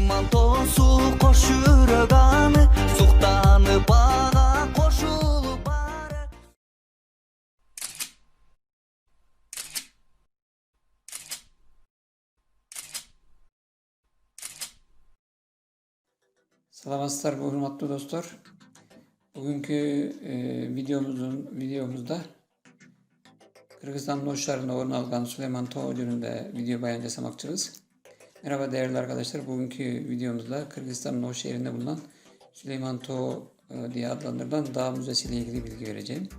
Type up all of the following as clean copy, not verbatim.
Süleyman Tosu koşur öganı, Sultanı bağa koşulup bare. Selamlar hürmetli dostlar. Bugünkü videomuzda Kırgızistan Noşları'nda orun algan Süleyman Toğ yönünde video bayan yasamakçıyız. Merhaba değerli arkadaşlar. Bugünkü videomuzda Kırgızistan Noş şehrinde bulunan Süleyman Toğ diye adlandırılan dağ müzesi ile ilgili bilgi vereceğim.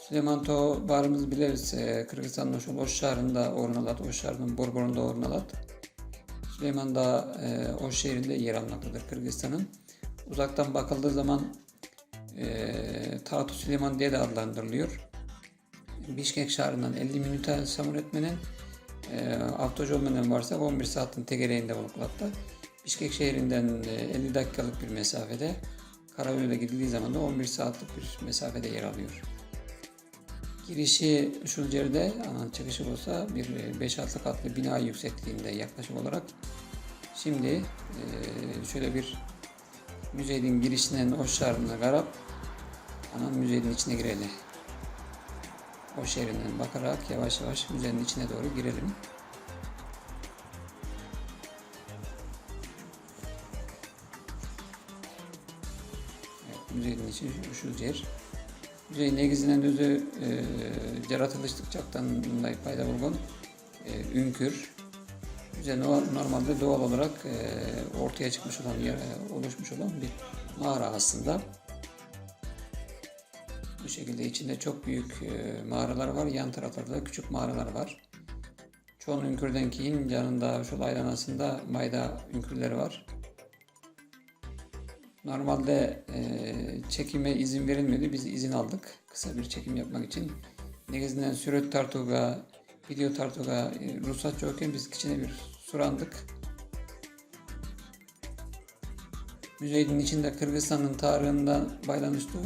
Süleyman Toğ barımız biliriz. Kırgızistan Noş şehrinde orun alat, Oş şehrinin Borborun'da orun alat. Süleyman Dağı Oş şehrinde yer almaktadır Kırgızistan'ın. Uzaktan bakıldığı zaman Tağut Süleyman diye de adlandırılıyor. Bişkek şehrından 50 minuta samur etmenin avtojolmenen varsa 11 saatin tegereğinde bulunmakta. Bişkek şehrinden 50 dakikalık bir mesafede, karayoluyla gidildiği zaman da 11 saatlik bir mesafede yer alıyor. Girişi şu yerde, çıkışı olsa bir 5-6 katlı bina yüksekliğinde yaklaşık olarak. Şimdi şöyle bir müzenin girişinden o şehrine karab müzenin içine girelim. O şehrinden bakarak yavaş yavaş müzenin içine doğru girelim. Evet, müzenin içi şu yer. Müzeyin negizinin özü yaratılışlık çaktan payda bulgun ünkür. Müze normalde doğal olarak ortaya çıkmış olan oluşmuş olan bir mağara aslında. Bu şekilde içinde çok büyük mağaralar var. Yan taraflarda da küçük mağaralar var. Çoğun ünkürden keyin yanında şu aylanasında mayda ünkürleri var. Normalde çekime izin verilmedi. Biz izin aldık. Kısa bir çekim yapmak için. Negizinden süret tartuga, video tartuga ruhsat yokken biz içine bir surandık. Müzenin içinde Kırgızistan'ın tarihından bağlanışlı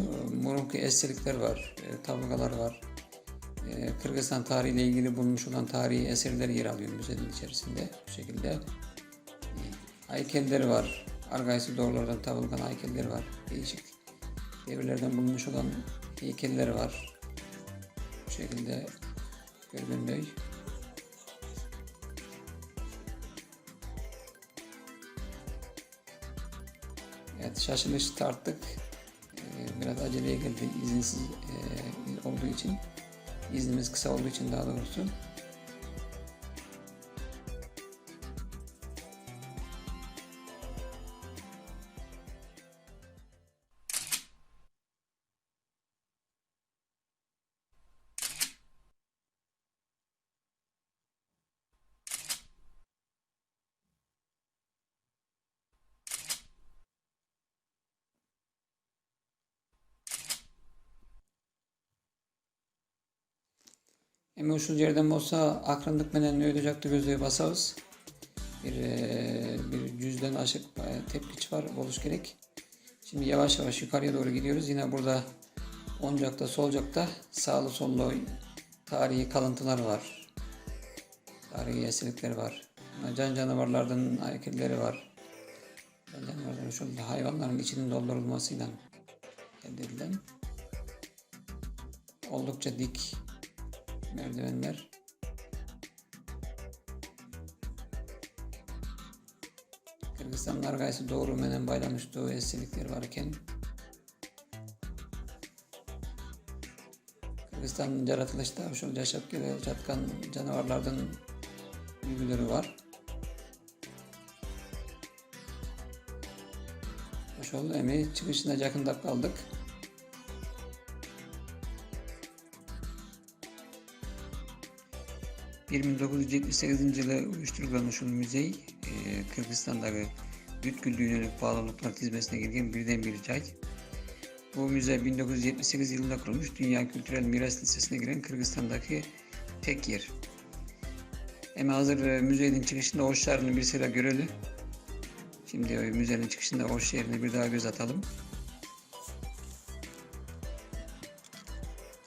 murunki eserlikler var, tablolar var. Kırgızistan tarihiyle ilgili bulunmuş olan tarihi eserler yer alıyor müzenin içerisinde. Bu şekilde heykelleri var. Argaysı doğrulardan tablolan heykelleri var. Değişik devirlerden bulunmuş olan heykeller var. Bu şekilde görünüyor. Evet, şaşılış tarttık. Biraz aceleye geldi izinsiz olduğu için. İznimiz kısa olduğu için daha doğrusu. Ama şu yerden olsa akrandık menen ne ödeyecekti gözlüğe basarız. Bir yüzden aşık tepkiç var oluş gerek. Şimdi yavaş yavaş yukarıya doğru gidiyoruz. Yine burada oncakta solcakta sağlı sollu tarihi kalıntılar var. Tarihi eserlikler var. Can canavarlardan heykelleri var. Can canavarların şöyle hayvanların içinin doldurulmasıyla elde edilen oldukça dik merdivenler. Kırgızistan'ın argaysı doğru menen baylamıştığı eserlikler varken Kırgızistan'ın yaratılışta şu yaşap çatkan canavarlardan bilgileri var. Hoş oldu emi çıkışına yakında kaldık. 1978 yılı oluşturulan şu müze Kırgızistan'daki bütküllüğüne yönelik bağlılıklar dizmesine girgen birden bir cay. Bu müze 1978 yılında kurulmuş, Dünya Kültürel Miras Listesi'ne giren Kırgızistan'daki tek yer. Ama hazır müzenin çıkışında Oş şehrinin bir sıra göreli. Şimdi müzenin çıkışında Oş şehrine bir daha göz atalım.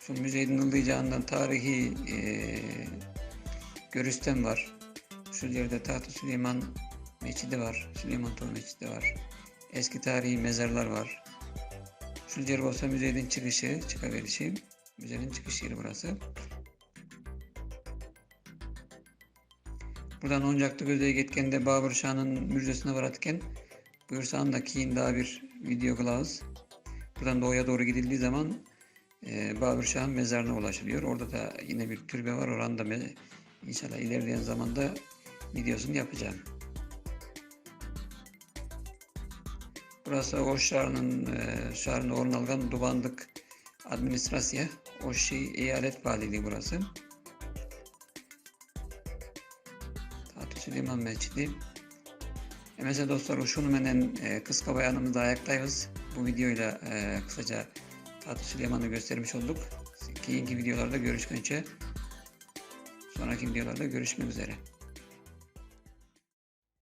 Şu müzenin ılıyacağından tarihi görüsten var. Şu yerde Tağut Süleyman Mescidi var. Süleyman Tolu Mescidi var. Eski tarihi mezarlar var. Şulcerbosa Müze'nin çıkaverişi. Müzenin çıkış yeri burası. Buradan Oncaklı Gözde'ye gittiğinde Babur Şah'ın müjdesine varatken buyursan da kiyin daha bir video glass. Buradan doğuya doğru gidildiği zaman Babur Şah'ın mezarına ulaşılıyor. Orada da yine bir türbe var. Oranda inşallah ilerleyen zamanda videosunu yapacağım. Burası Oş şehrinde orun algan Dubandık administrasiya. Oş eyalet valiliği burası. Fatih Süleyman Mescidi. Mesela dostlar uşunu menen kıska bayanımızda ayaktayız. Bu videoyla kısaca Fatih Süleyman'ı göstermiş olduk. Sonraki videolarda görüşmek üzere.